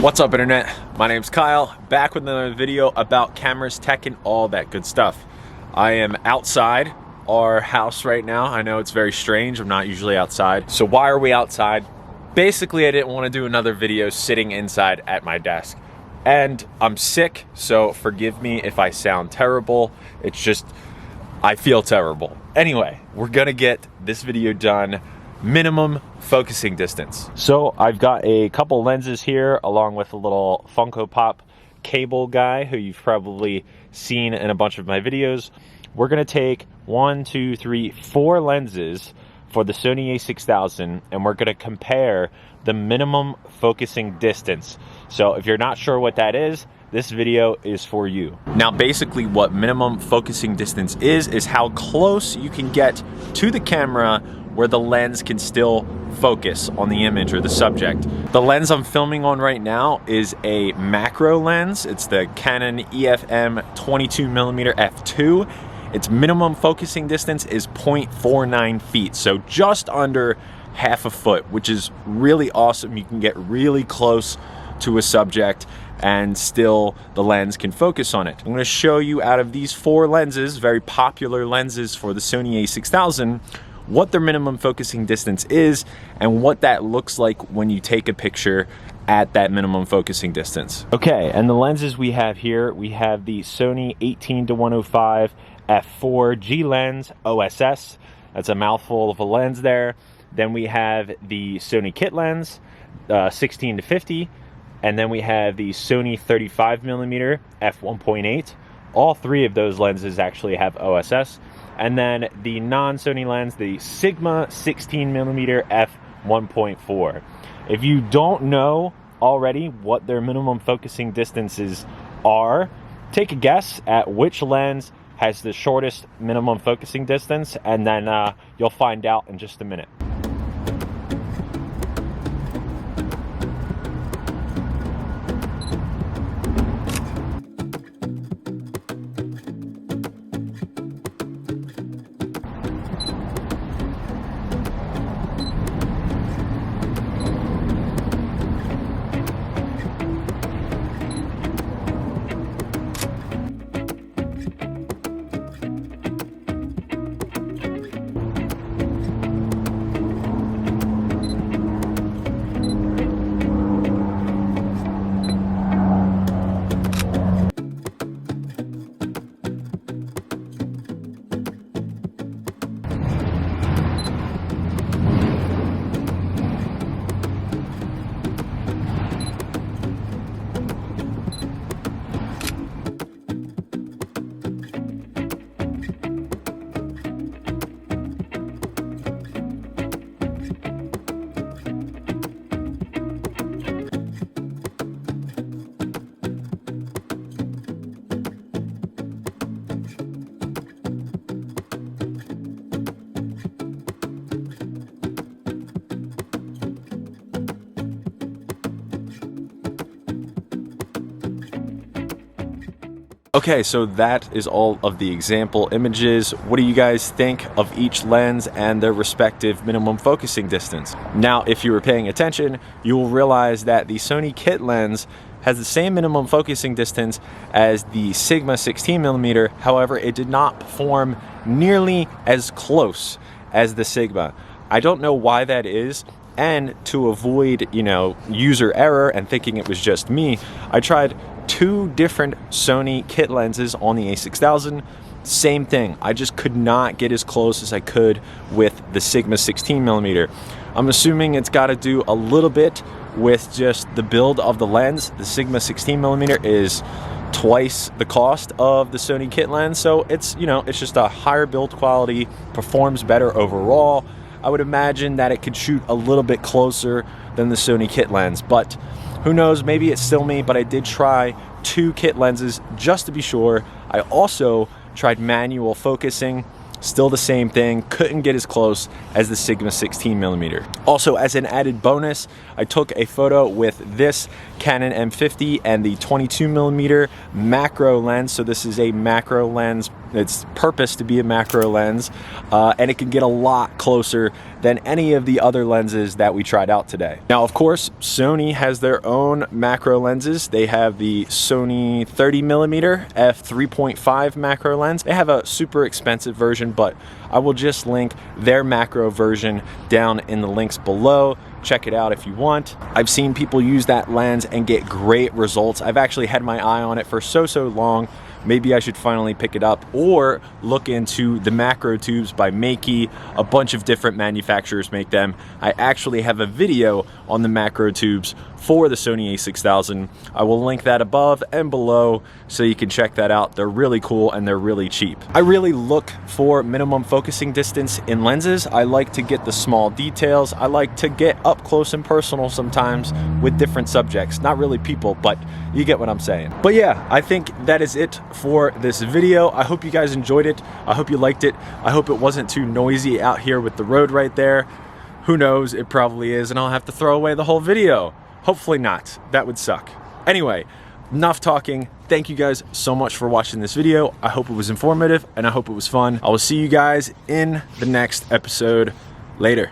What's up, internet? My name's Kyle, back with another video about cameras, tech, and all that good stuff. I am outside our house right now. I know it's very strange. I'm not usually outside. So why are we outside? Basically, I didn't want to do another video sitting inside at my desk. And I'm sick, so forgive me if I sound terrible. It's just, I feel terrible. Anyway, we're gonna get this video done. Minimum focusing distance. So I've got a couple lenses here along with a little Funko Pop cable guy who you've probably seen in a bunch of my videos. We're gonna take 1, 2, 3, 4 lenses for the Sony a6000 and we're gonna compare the minimum focusing distance. So if you're not sure what that is, this video is for you. Now basically what minimum focusing distance is how close you can get to the camera where the lens can still focus on the image or the subject. The lens I'm filming on right now is a macro lens. It's the Canon EFM 22mm f2. Its minimum focusing distance is 0.49 feet, so just under half a foot, which is really awesome. You can get really close to a subject and still the lens can focus on it. I'm gonna show you out of these 4 lenses, very popular lenses for the Sony a6000, what their minimum focusing distance is and what that looks like when you take a picture at that minimum focusing distance. Okay, and the lenses we have here, we have the Sony 18-105 f4 G lens OSS. That's a mouthful of a lens there. Then we have the Sony kit lens 16-50, and then we have the Sony 35mm f1.8. All 3 of those lenses actually have OSS. And then the non-Sony lens, the Sigma 16mm f1.4. If you don't know already what their minimum focusing distances are, take a guess at which lens has the shortest minimum focusing distance, and then you'll find out in just a minute. Okay, so that is all of the example images. What do you guys think of each lens and their respective minimum focusing distance? Now, if you were paying attention, you will realize that the Sony kit lens has the same minimum focusing distance as the Sigma 16mm. However, it did not perform nearly as close as the Sigma. I don't know why that is. And to avoid, user error and thinking it was just me, I tried 2 different Sony kit lenses on the a6000. Same thing. I just could not get as close as I could with the Sigma 16mm. I'm assuming it's got to do a little bit with just the build of the lens. The Sigma 16mm is twice the cost of the Sony kit lens, so it's just a higher build quality, performs better overall. I would imagine that it could shoot a little bit closer than the Sony kit lens, but who knows, maybe it's still me, but I did try 2 kit lenses just to be sure. I also tried manual focusing, still the same thing, couldn't get as close as the Sigma 16mm. Also, as an added bonus, I took a photo with this Canon M50 and the 22mm macro lens. So this is a macro lens It's purposed to be a macro lens, and it can get a lot closer than any of the other lenses that we tried out today. Now, of course, Sony has their own macro lenses. They have the Sony 30mm f3.5 macro lens. They have a super expensive version, but I will just link their macro version down in the links below. Check it out if you want. I've seen people use that lens and get great results. I've actually had my eye on it for so long. Maybe I should finally pick it up or look into the macro tubes by Makey. A bunch of different manufacturers make them. I actually have a video on the macro tubes for the Sony a6000. I will link that above and below so you can check that out. They're really cool and they're really cheap. I really look for minimum focusing distance in lenses. I like to get the small details. I like to get up close and personal sometimes with different subjects. Not really people, but you get what I'm saying. But yeah, I think that is it for this video. I hope you guys enjoyed it. I hope you liked it. I hope it wasn't too noisy out here with the road right there. Who knows, it probably is, and I'll have to throw away the whole video. Hopefully not. That would suck. Anyway, enough talking. Thank you guys so much for watching this video. I hope it was informative and I hope it was fun. I will see you guys in the next episode. Later.